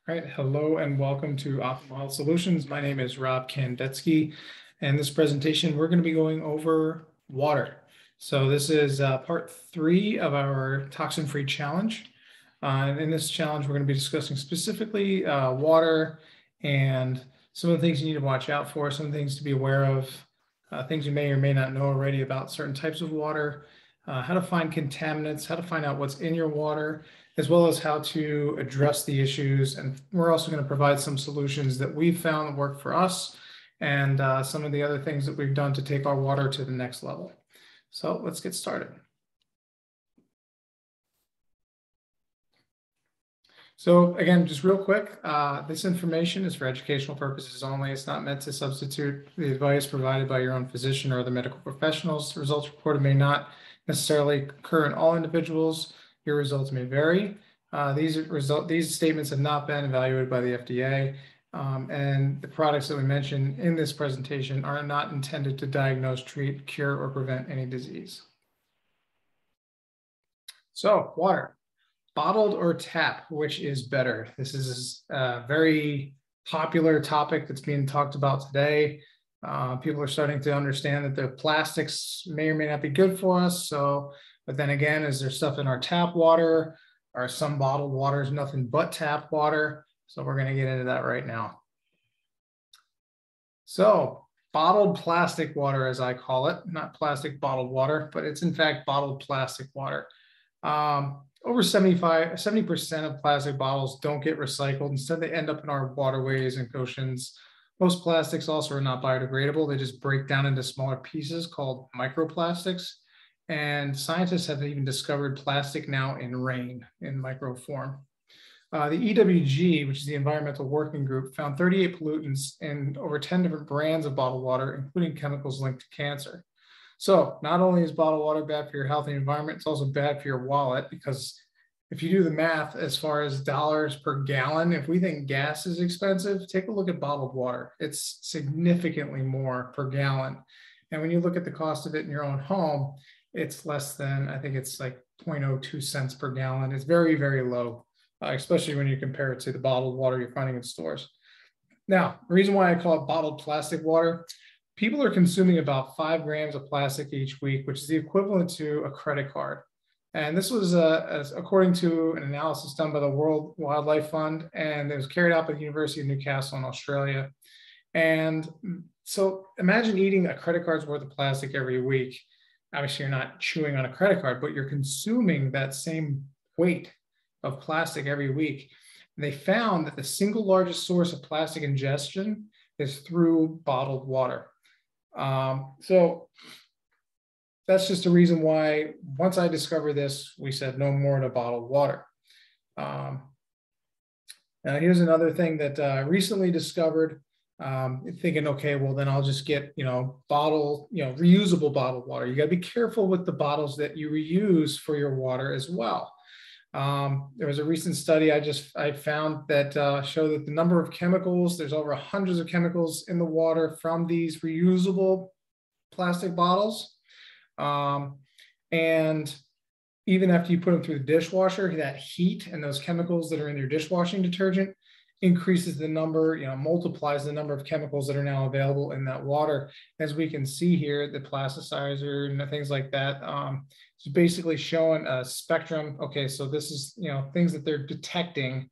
All right, hello and welcome to Optimal Health Solutions. My name is Rob Kandetsky, and in this presentation, we're going to be going over water. So this is part 3 of our toxin-free challenge. And in this challenge, we're going to be discussing specifically water and some of the things you need to watch out for, some things to be aware of, things you may or may not know already about certain types of water, how to find contaminants, how to find out what's in your water, as well as how to address the issues. And we're also going to provide some solutions that we've found that work for us and some of the other things that we've done to take our water to the next level. So let's get started. So again, just real quick, this information is for educational purposes only. It's not meant to substitute the advice provided by your own physician or the medical professionals. The results reported may not necessarily occur in all individuals. Your results may vary. These statements have not been evaluated by the FDA, and the products that we mentioned in this presentation are not intended to diagnose, treat, cure, or prevent any disease. So, water. Bottled or tap, which is better? This is a very popular topic that's being talked about today. People are starting to understand that the plastics may or may not be good for us. But then again, is there stuff in our tap water? Are some bottled waters nothing but tap water? So we're going to get into that right now. So bottled plastic water, as I call it, not plastic bottled water, but it's in fact bottled plastic water. Over 70% of plastic bottles don't get recycled. Instead, they end up in our waterways and oceans. Most plastics also are not biodegradable. They just break down into smaller pieces called microplastics. And scientists have even discovered plastic now in rain in micro form. The EWG, which is the Environmental Working Group, found 38 pollutants in over 10 different brands of bottled water, including chemicals linked to cancer. So not only is bottled water bad for your health and environment, it's also bad for your wallet, because if you do the math as far as dollars per gallon, if we think gas is expensive, take a look at bottled water. It's significantly more per gallon. And when you look at the cost of it in your own home, it's less than, I think it's like 0.02 cents per gallon. It's very, very low, especially when you compare it to the bottled water you're finding in stores. Now, the reason why I call it bottled plastic water, people are consuming about 5 grams of plastic each week, which is the equivalent to a credit card. And this was according to an analysis done by the World Wildlife Fund, and it was carried out by the University of Newcastle in Australia. And so imagine eating a credit card's worth of plastic every week. Obviously, you're not chewing on a credit card, but you're consuming that same weight of plastic every week. And they found that the single largest source of plastic ingestion is through bottled water. So that's just a reason why once I discovered this, we said no more to bottled water. Now here's another thing that I recently discovered, thinking, okay, well then I'll just get, reusable bottled water. You got to be careful with the bottles that you reuse for your water as well. There was a recent study I found that showed that the number of chemicals, there's over hundreds of chemicals in the water from these reusable plastic bottles. And even after you put them through the dishwasher, that heat and those chemicals that are in your dishwashing detergent increases the number, multiplies the number of chemicals that are now available in that water. As we can see here, the plasticizer and things like that, it's basically showing a spectrum. Okay, so this is, things that they're detecting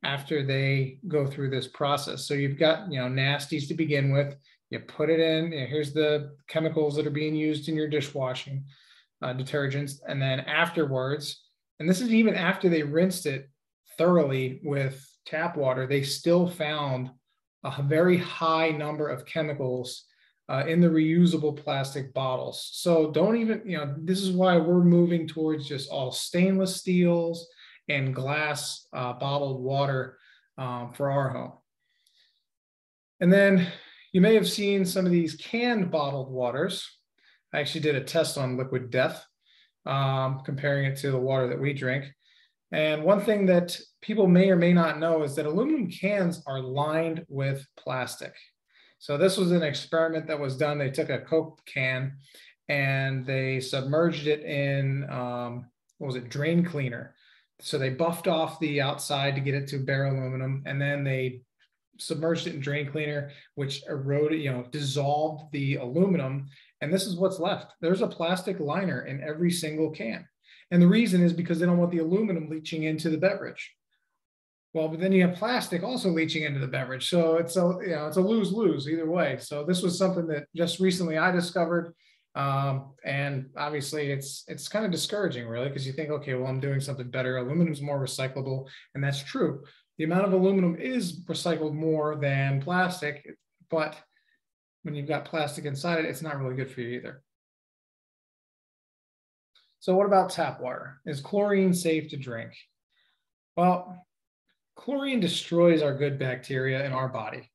after they go through this process. So you've got, nasties to begin with. You put it in, here's the chemicals that are being used in your dishwashing detergents. And then afterwards, and this is even after they rinsed it thoroughly with tap water, they still found a very high number of chemicals in the reusable plastic bottles. So don't even, this is why we're moving towards just all stainless steels and glass bottled water for our home. And then you may have seen some of these canned bottled waters. I actually did a test on Liquid Death, comparing it to the water that we drink. And one thing that people may or may not know is that aluminum cans are lined with plastic. So this was an experiment that was done. They took a Coke can and they submerged it in, drain cleaner. So they buffed off the outside to get it to bare aluminum, and then they submerged it in drain cleaner, which eroded, dissolved the aluminum. And this is what's left. There's a plastic liner in every single can. And the reason is because they don't want the aluminum leaching into the beverage. Well, but then you have plastic also leaching into the beverage. So it's a lose-lose either way. So this was something that just recently I discovered. And obviously it's kind of discouraging, really, because you think, okay, well, I'm doing something better. Aluminum's more recyclable, and that's true. The amount of aluminum is recycled more than plastic, but when you've got plastic inside it, it's not really good for you either. So what about tap water? Is chlorine safe to drink? Well, chlorine destroys our good bacteria in our body.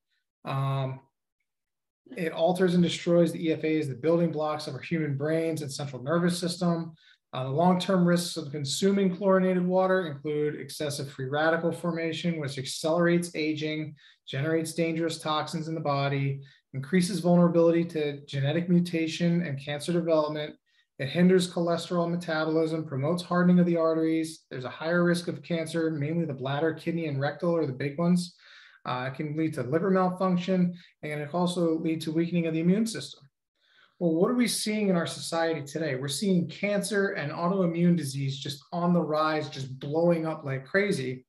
It alters and destroys the EFAs, the building blocks of our human brains and central nervous system. The long-term risks of consuming chlorinated water include excessive free radical formation, which accelerates aging, generates dangerous toxins in the body, increases vulnerability to genetic mutation and cancer development. It hinders cholesterol metabolism, promotes hardening of the arteries. There's a higher risk of cancer, mainly the bladder, kidney, and rectal are the big ones. It can lead to liver malfunction, and it can also lead to weakening of the immune system. Well, what are we seeing in our society today? We're seeing cancer and autoimmune disease just on the rise, just blowing up like crazy.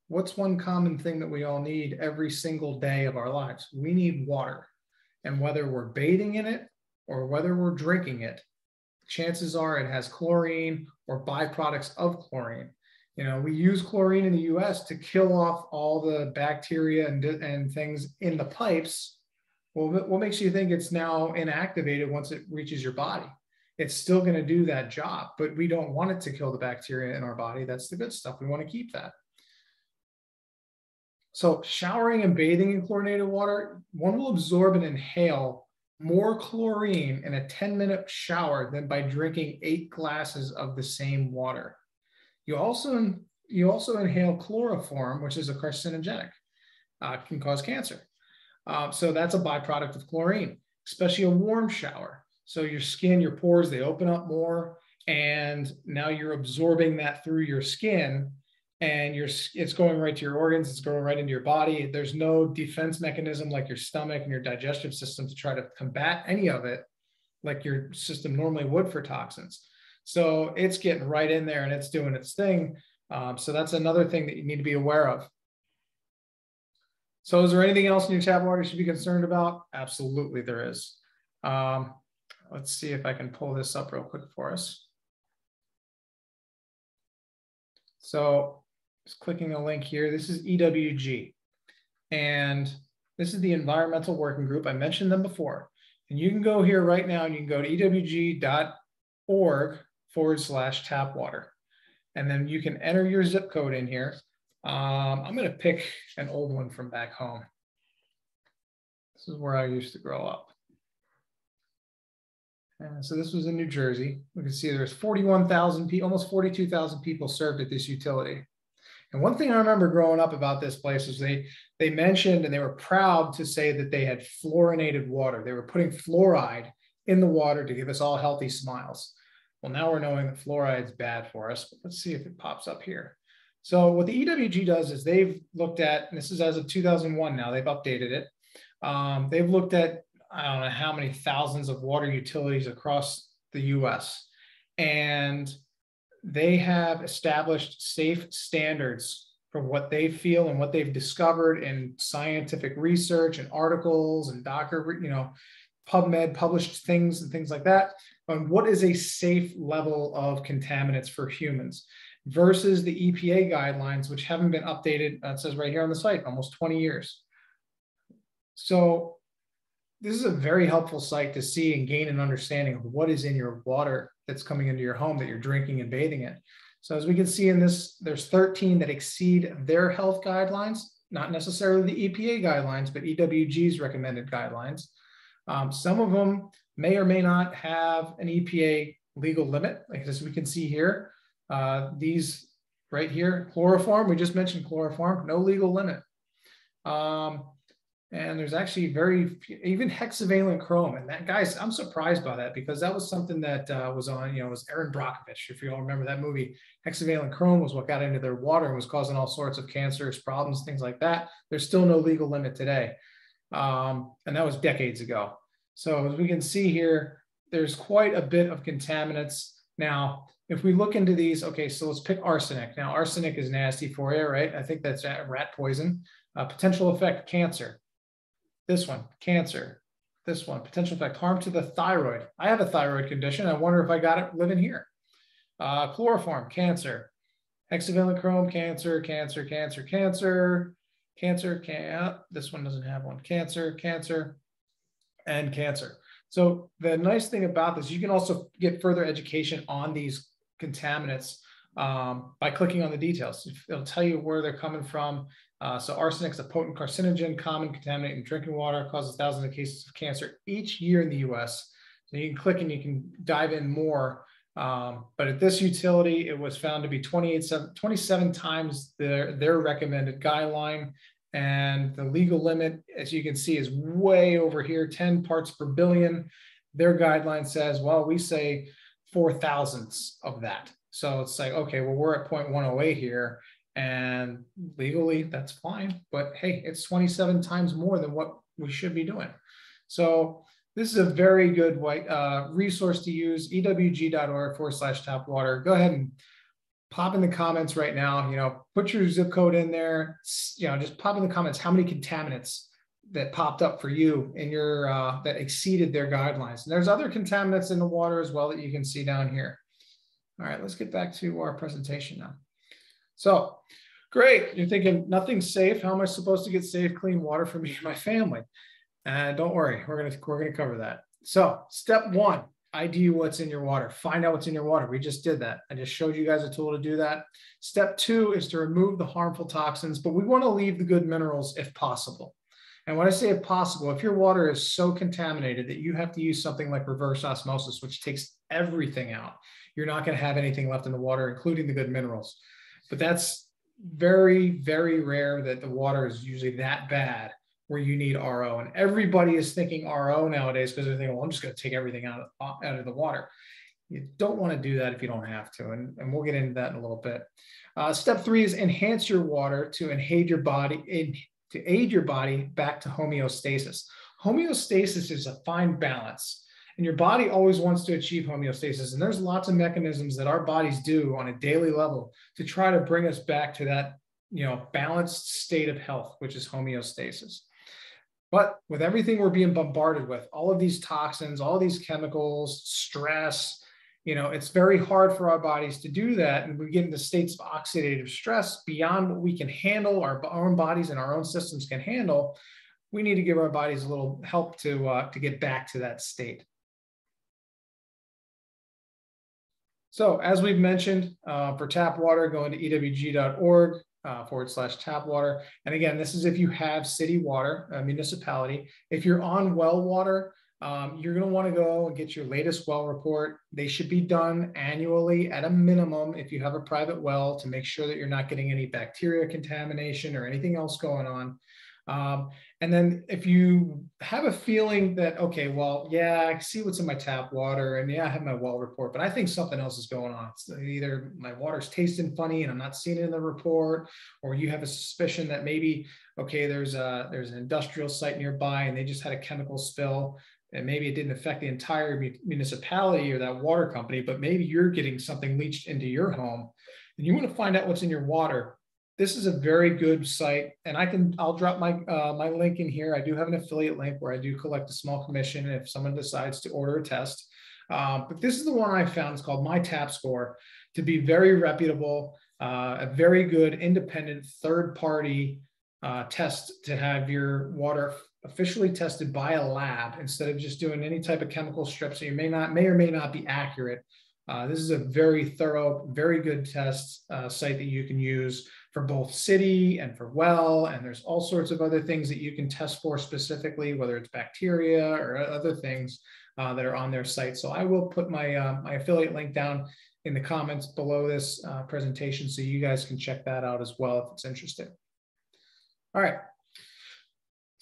What's one common thing that we all need every single day of our lives? We need water. And whether we're bathing in it or whether we're drinking it, chances are it has chlorine or byproducts of chlorine. We use chlorine in the US to kill off all the bacteria and things in the pipes. Well, what makes you think it's now inactivated once it reaches your body? It's still going to do that job, but we don't want it to kill the bacteria in our body. That's the good stuff. We want to keep that. So showering and bathing in chlorinated water, one will absorb and inhale more chlorine in a 10-minute shower than by drinking 8 glasses of the same water. You also inhale chloroform, which is a carcinogenic, can cause cancer. So that's a byproduct of chlorine, especially a warm shower. So your skin, your pores, they open up more, and now you're absorbing that through your skin, and it's going right to your organs, it's going right into your body. There's no defense mechanism like your stomach and your digestive system to try to combat any of it like your system normally would for toxins. So it's getting right in there and it's doing its thing. So that's another thing that you need to be aware of. So is there anything else in your tap water you should be concerned about? Absolutely there is. Let's see if I can pull this up real quick for us. So just clicking a link here, this is EWG. And this is the Environmental Working Group. I mentioned them before. And you can go here right now and you can go to ewg.org/tap water. And then you can enter your zip code in here. I'm going to pick an old one from back home. This is where I used to grow up. And so this was in New Jersey. We can see there's 41,000 people, almost 42,000 people served at this utility. And one thing I remember growing up about this place is they mentioned and they were proud to say that they had fluorinated water. They were putting fluoride in the water to give us all healthy smiles. Well, now we're knowing that fluoride is bad for us, but let's see if it pops up here. So what the EWG does is they've looked at, and this is as of 2001 now, they've updated it. They've looked at, I don't know how many thousands of water utilities across the US. And they have established safe standards for what they feel and what they've discovered in scientific research and articles and PubMed published things and things like that on what is a safe level of contaminants for humans versus the EPA guidelines, which haven't been updated. It says right here on the site, almost 20 years. So this is a very helpful site to see and gain an understanding of what is in your water that's coming into your home that you're drinking and bathing in. So as we can see in this, there's 13 that exceed their health guidelines, not necessarily the EPA guidelines, but EWG's recommended guidelines. Some of them may or may not have an EPA legal limit, like as we can see here. These right here, chloroform, we just mentioned chloroform, no legal limit. And there's actually even hexavalent chrome. And that, guys, I'm surprised by that, because that was something that was on, it was Aaron Brockovich. If you all remember that movie, hexavalent chrome was what got into their water and was causing all sorts of cancerous problems, things like that. There's still no legal limit today. And that was decades ago. So as we can see here, there's quite a bit of contaminants. Now, if we look into these, okay, so let's pick arsenic. Now, arsenic is nasty for you, right? I think that's rat poison. Potential effect, cancer. This one, cancer. This one, potential effect, harm to the thyroid. I have a thyroid condition. I wonder if I got it living here. Chloroform, cancer. Hexavalent chrome, cancer, cancer, cancer, cancer, cancer, this one doesn't have one. Cancer, cancer, and cancer. So the nice thing about this, you can also get further education on these contaminants by clicking on the details. It'll tell you where they're coming from. So arsenic is a potent carcinogen, common contaminant in drinking water, causes thousands of cases of cancer each year in the US. So you can click and you can dive in more. But at this utility, it was found to be 27 times their recommended guideline. And the legal limit, as you can see, is way over here, 10 parts per billion. Their guideline says, well, we say 4,000ths of that. So it's like, okay, well, we're at 0.108 here, and legally that's fine. But hey, it's 27 times more than what we should be doing. So this is a very good resource to use, ewg.org/tapwater. Go ahead and pop in the comments right now, put your zip code in there, just pop in the comments how many contaminants that popped up for you in your, that exceeded their guidelines. And there's other contaminants in the water as well that you can see down here. All right, let's get back to our presentation now. So great, you're thinking nothing's safe. How am I supposed to get safe, clean water for me and my family? Don't worry, we're gonna cover that. So step one, ID what's in your water. Find out what's in your water. We just did that. I just showed you guys a tool to do that. Step two is to remove the harmful toxins, but we want to leave the good minerals if possible. And when I say if possible, if your water is so contaminated that you have to use something like reverse osmosis, which takes everything out, you're not going to have anything left in the water, including the good minerals. But that's very, very rare that the water is usually that bad where you need RO. And everybody is thinking RO nowadays because they're thinking, well, I'm just going to take everything out of the water. You don't want to do that if you don't have to. And we'll get into that in a little bit. Step three is enhance your water to aid your body back to homeostasis. Homeostasis is a fine balance. And your body always wants to achieve homeostasis. And there's lots of mechanisms that our bodies do on a daily level to try to bring us back to that, balanced state of health, which is homeostasis. But with everything we're being bombarded with, all of these toxins, all of these chemicals, stress, it's very hard for our bodies to do that. And we get into states of oxidative stress beyond what we can handle, our own bodies and our own systems can handle. We need to give our bodies a little help to get back to that state. So as we've mentioned, for tap water, go into ewg.org. /tapwater. And again, this is if you have city water, municipality. If you're on well water, you're going to want to go and get your latest well report. They should be done annually at a minimum if you have a private well, to make sure that you're not getting any bacteria contamination or anything else going on. And then if you have a feeling that, okay, well, yeah, I see what's in my tap water, and yeah, I have my well report, but I think something else is going on. It's either my water's tasting funny and I'm not seeing it in the report, or you have a suspicion that maybe, okay, there's an industrial site nearby and they just had a chemical spill, and maybe it didn't affect the entire municipality or that water company, but maybe you're getting something leached into your home, and you want to find out what's in your water. This is a very good site, and I'll drop my my link in here. I do have an affiliate link where I do collect a small commission if someone decides to order a test. But this is the one I found. It's called My Tap Score, to be very reputable, a very good independent third-party test to have your water officially tested by a lab instead of just doing any type of chemical strip. So you may or may not be accurate. This is a very thorough, very good test site that you can use for both city and for well, and there's all sorts of other things that you can test for specifically, whether it's bacteria or other things that are on their site. So I will put my my affiliate link down in the comments below this presentation, so you guys can check that out as well if it's interesting. All right.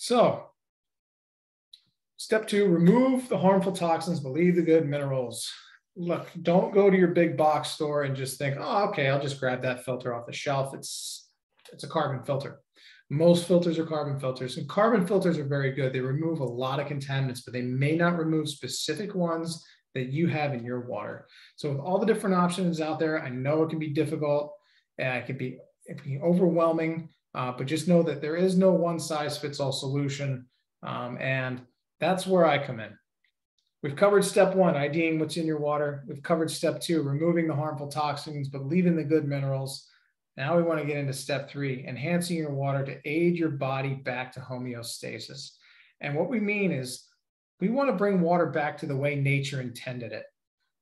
So step 2, remove the harmful toxins, but leave the good minerals. Look, don't go to your big box store and just think, oh, okay, I'll just grab that filter off the shelf. It's a carbon filter. Most filters are carbon filters, and carbon filters are very good. They remove a lot of contaminants, but they may not remove specific ones that you have in your water. So with all the different options out there, I know it can be difficult. It can be overwhelming, but just know that there is no one size fits all solution. And that's where I come in. We've covered step 1, IDing what's in your water. We've covered step 2, removing the harmful toxins, but leaving the good minerals. Now we want to get into step 3, enhancing your water to aid your body back to homeostasis. And what we mean is we want to bring water back to the way nature intended it.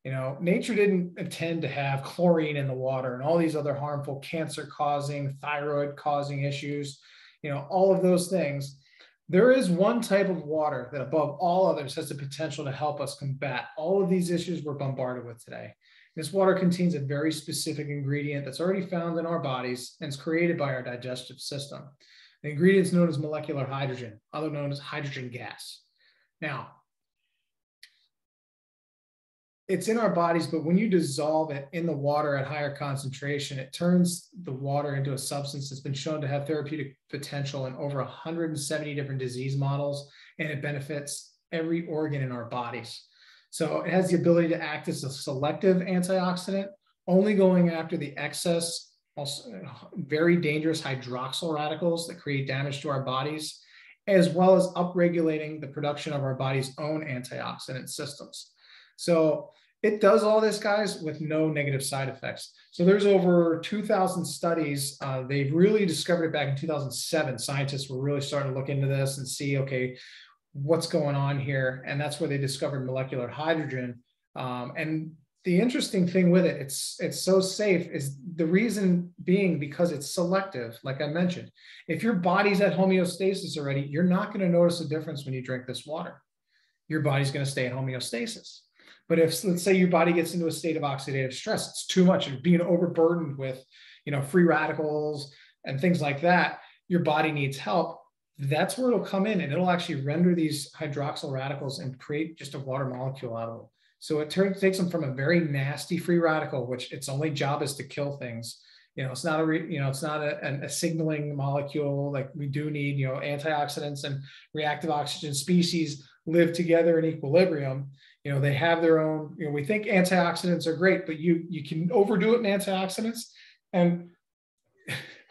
You know, nature didn't intend to have chlorine in the water and all these other harmful cancer-causing, thyroid-causing issues, you know, all of those things. There is one type of water that above all others has the potential to help us combat all of these issues we're bombarded with today. This water contains a very specific ingredient that's already found in our bodies and is created by our digestive system. The ingredient is known as molecular hydrogen, otherwise known as hydrogen gas. Now, it's in our bodies, but when you dissolve it in the water at higher concentration, it turns the water into a substance that's been shown to have therapeutic potential in over 170 different disease models, and it benefits every organ in our bodies. So it has the ability to act as a selective antioxidant, only going after the excess, also very dangerous hydroxyl radicals that create damage to our bodies, as well as upregulating the production of our body's own antioxidant systems. So it does all this, guys, with no negative side effects. So there's over 2,000 studies. They've really discovered it back in 2007. Scientists were really starting to look into this and see, okay, what's going on here? And that's where they discovered molecular hydrogen. And the interesting thing with it, it's so safe, is the reason being because it's selective, like I mentioned. If your body's at homeostasis already, you're not going to notice a difference when you drink this water. Your body's going to stay at homeostasis. But if, let's say, your body gets into a state of oxidative stress, it's too much, and being overburdened with, you know, free radicals and things like that, your body needs help. That's where it'll come in, and it'll actually render these hydroxyl radicals and create just a water molecule out of them. So it takes them from a very nasty free radical, which its only job is to kill things. You know, it's not a signaling molecule. Like, we do need, you know, antioxidants and reactive oxygen species live together in equilibrium. You know, they have their own, you know, we think antioxidants are great, but you can overdo it in antioxidants, and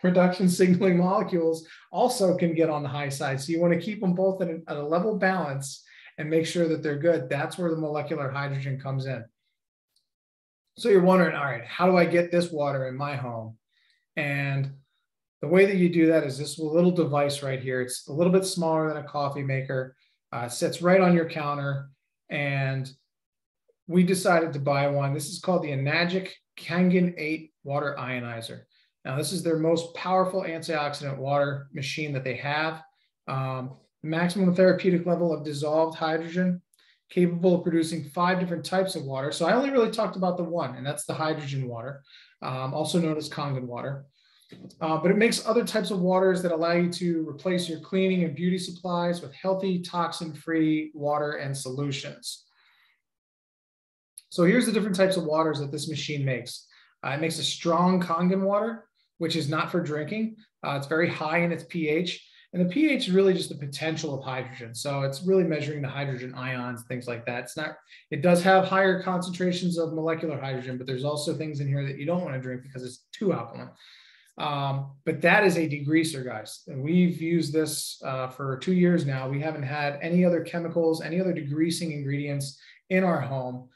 reduction signaling molecules also can get on the high side. So you want to keep them both at a level balance and make sure that they're good. That's where the molecular hydrogen comes in. So you're wondering, all right, how do I get this water in my home? And the way that you do that is this little device right here. It's a little bit smaller than a coffee maker. It sits right on your counter. And we decided to buy one. This is called the Enagic Kangen 8 Water Ionizer. Now, this is their most powerful antioxidant water machine that they have. Maximum therapeutic level of dissolved hydrogen, capable of producing 5 different types of water. So I only really talked about the one, and that's the hydrogen water, also known as Kangen water. But it makes other types of waters that allow you to replace your cleaning and beauty supplies with healthy, toxin-free water and solutions. So here's the different types of waters that this machine makes. It makes a strong Kangen water, which is not for drinking. It's very high in its pH. And the pH is really just the potential of hydrogen. So it's really measuring the hydrogen ions, things like that. It does have higher concentrations of molecular hydrogen, but there's also things in here that you don't want to drink because it's too alkaline. But that is a degreaser, guys. And we've used this for 2 years now. We haven't had any other chemicals, any other degreasing ingredients in our home.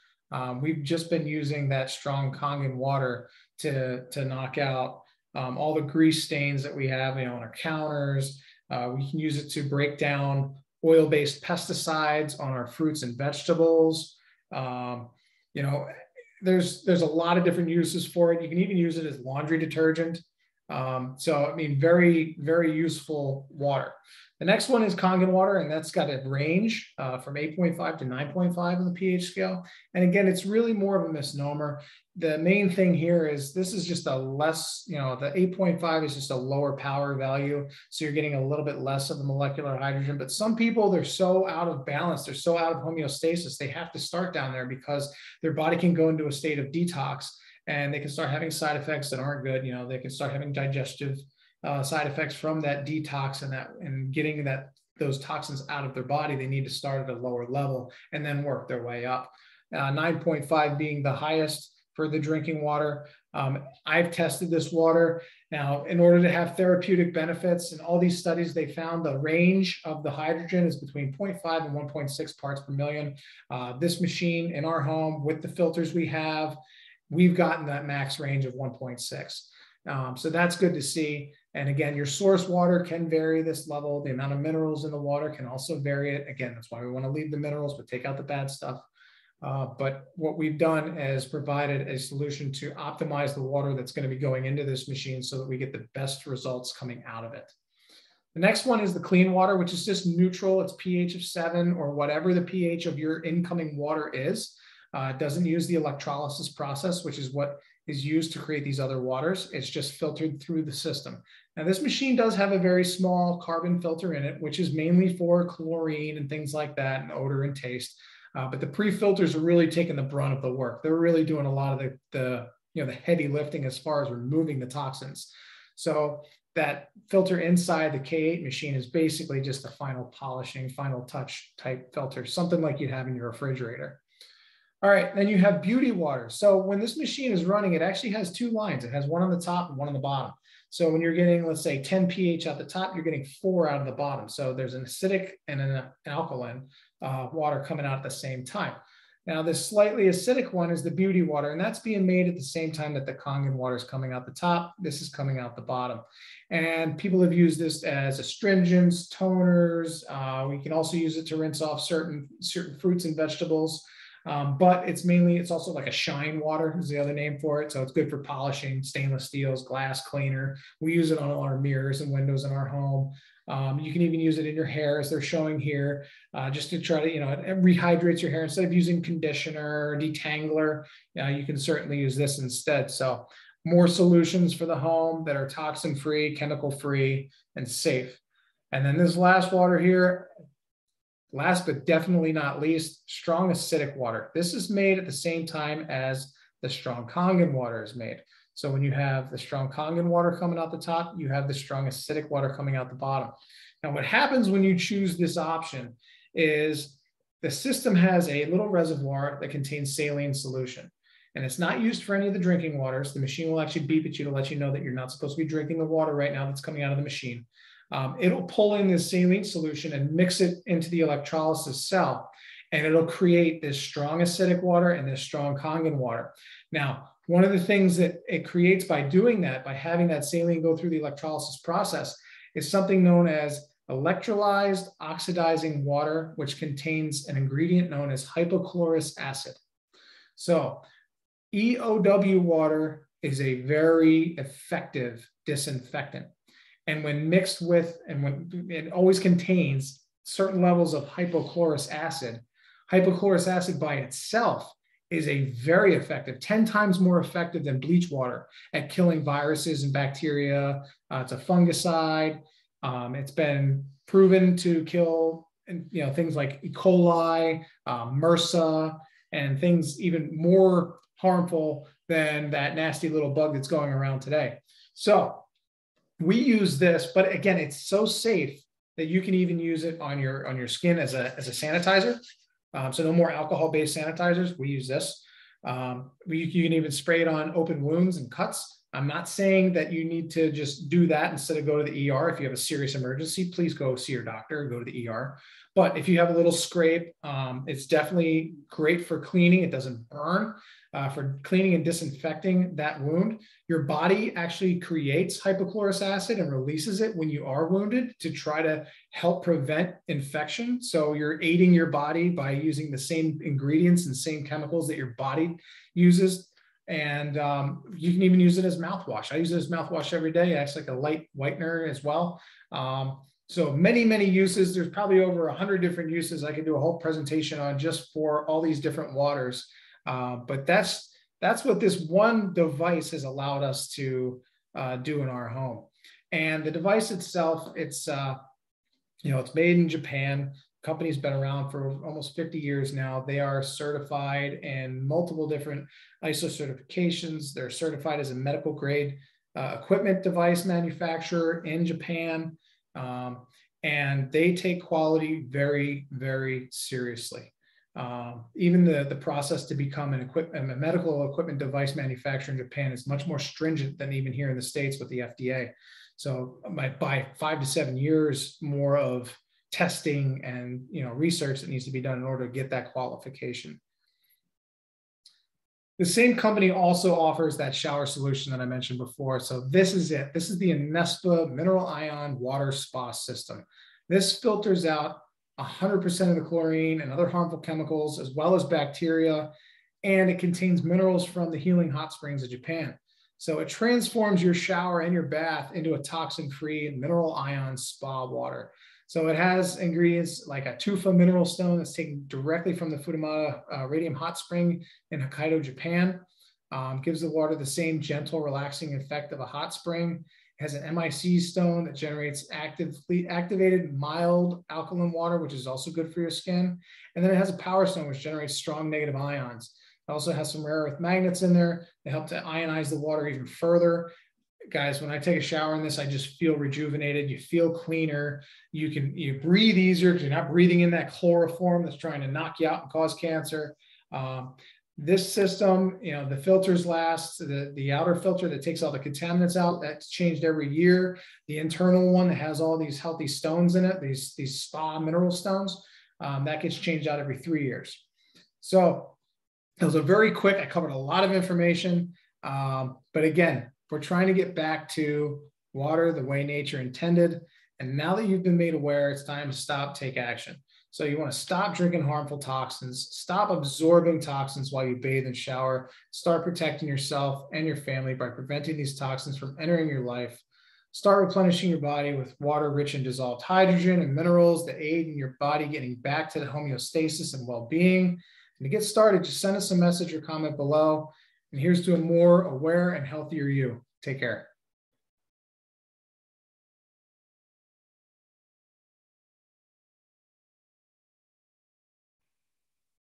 We've just been using that strong Kangen water to knock out all the grease stains that we have, you know, on our counters. We can use it to break down oil-based pesticides on our fruits and vegetables. You know, there's a lot of different uses for it. You can even use it as laundry detergent. So, I mean, very, very useful water. The next one is Kangen water, and that's got a range from 8.5 to 9.5 on the pH scale. And again, it's really more of a misnomer. the main thing here is this is just a less, the 8.5 is just a lower power value. So you're getting a little bit less of the molecular hydrogen, but some people, they're so out of balance, they're so out of homeostasis, they have to start down there because their body can go into a state of detox and they can start having side effects that aren't good. They can start having digestive side effects from that detox and getting those toxins out of their body. They need to start at a lower level and then work their way up. 9.5 being the highest for the drinking water. I've tested this water. Now, in order to have therapeutic benefits, in all these studies, they found the range of the hydrogen is between 0.5 and 1.6 parts per million. This machine in our home with the filters we have, we've gotten that max range of 1.6. So that's good to see. And again, your source water can vary this level. The amount of minerals in the water can also vary it. Again, that's why we want to leave the minerals, but take out the bad stuff. But what we've done is provided a solution to optimize the water that's going to be going into this machine so that we get the best results coming out of it. The next one is the clean water, which is just neutral. It's pH of 7 or whatever the pH of your incoming water is. It doesn't use the electrolysis process, which is what is used to create these other waters. It's just filtered through the system. Now, this machine does have a very small carbon filter in it, which is mainly for chlorine and things like that, and odor and taste. But the pre-filters are really taking the brunt of the work. They're really doing a lot of the heavy lifting as far as removing the toxins. So that filter inside the K8 machine is basically just a final polishing, final touch type filter, something like you'd have in your refrigerator. All right, then you have beauty water. So when this machine is running, it actually has two lines. It has one on the top and one on the bottom. So when you're getting, let's say 10 pH at the top, you're getting 4 out of the bottom. So there's an acidic and an alkaline water coming out at the same time. Now, this slightly acidic one is the beauty water, and that's being made at the same time that the Kangen water is coming out the top. This is coming out the bottom. And people have used this as astringents, toners. We can also use it to rinse off certain fruits and vegetables. But it's also like a shine water is the other name for it. So it's good for polishing stainless steels, glass cleaner. We use it on all our mirrors and windows in our home. You can even use it in your hair, as they're showing here, just to try to, it rehydrates your hair. Instead of using conditioner or detangler, you can certainly use this instead. So more solutions for the home that are toxin-free, chemical-free, and safe. And then this last water here, last but definitely not least, strong acidic water. This is made at the same time as the strong Kangen water is made. So when you have the strong Kangen water coming out the top, you have the strong acidic water coming out the bottom. Now, what happens when you choose this option is the system has a little reservoir that contains saline solution. And it's not used for any of the drinking waters. The machine will actually beep at you to let you know that you're not supposed to be drinking the water right now that's coming out of the machine. It'll pull in this saline solution and mix it into the electrolysis cell, and it'll create this strong acidic water and this strong Kangen water. Now, one of the things that it creates by doing that, by having that saline go through the electrolysis process, is something known as electrolyzed oxidizing water, which contains an ingredient known as hypochlorous acid. So EOW water is a very effective disinfectant. And when mixed with, and when it always contains certain levels of hypochlorous acid by itself is a very effective, 10 times more effective than bleach water at killing viruses and bacteria. It's a fungicide. It's been proven to kill, things like E. coli, MRSA, and things even more harmful than that nasty little bug that's going around today. So we use this, but again, it's so safe that you can even use it on your skin as a sanitizer. So no more alcohol-based sanitizers. We use this. You can even spray it on open wounds and cuts. I'm not saying that you need to just do that instead of go to the ER. If you have a serious emergency, please go see your doctor and go to the ER. But if you have a little scrape, it's definitely great for cleaning. It doesn't burn. For cleaning and disinfecting that wound. Your body actually creates hypochlorous acid and releases it when you are wounded to try to help prevent infection. So you're aiding your body by using the same ingredients and same chemicals that your body uses. And you can even use it as mouthwash. I use it as mouthwash every day. It acts like a light whitener as well. So many, many uses. There's probably over 100 different uses I could do a whole presentation on just for all these different waters. But that's That's what this one device has allowed us to do in our home. And the device itself, it's it's made in Japan. The company's been around for almost 50 years now. They are certified in multiple different ISO certifications. They're certified as a medical grade equipment device manufacturer in Japan. And they take quality very, very seriously. Even the process to become a medical equipment device manufacturer in Japan is much more stringent than even here in the States with the FDA. So by 5 to 7 years more of testing and research that needs to be done in order to get that qualification. The same company also offers that shower solution that I mentioned before. So this is it. This is the Anespa mineral ion water spa system. This filters out 100% of the chlorine and other harmful chemicals, as well as bacteria, and it contains minerals from the healing hot springs of Japan. So it transforms your shower and your bath into a toxin-free mineral ion spa water. So it has ingredients like a tufa mineral stone that's taken directly from the Futamata Radium Hot Spring in Hokkaido, Japan. Gives the water the same gentle, relaxing effect of a hot spring. It has an MIC stone that generates activated mild alkaline water, which is also good for your skin. And then it has a power stone, which generates strong negative ions. It also has some rare earth magnets in there. They help to ionize the water even further. Guys, when I take a shower in this, I just feel rejuvenated. You feel cleaner. You breathe easier because you're not breathing in that chloroform that's trying to knock you out and cause cancer. This system, the filters last. The outer filter that takes all the contaminants out, that's changed every year. The internal one that has all these healthy stones in it, these spa mineral stones, that gets changed out every 3 years. So it was a very quick, I covered a lot of information. But again, we're trying to get back to water the way nature intended. And now that you've been made aware, it's time to stop, take action. So you want to stop drinking harmful toxins, stop absorbing toxins while you bathe and shower, start protecting yourself and your family by preventing these toxins from entering your life. Start replenishing your body with water rich in dissolved hydrogen and minerals that aid in your body getting back to the homeostasis and well-being. And to get started, just send us a message or comment below. And here's to a more aware and healthier you. Take care.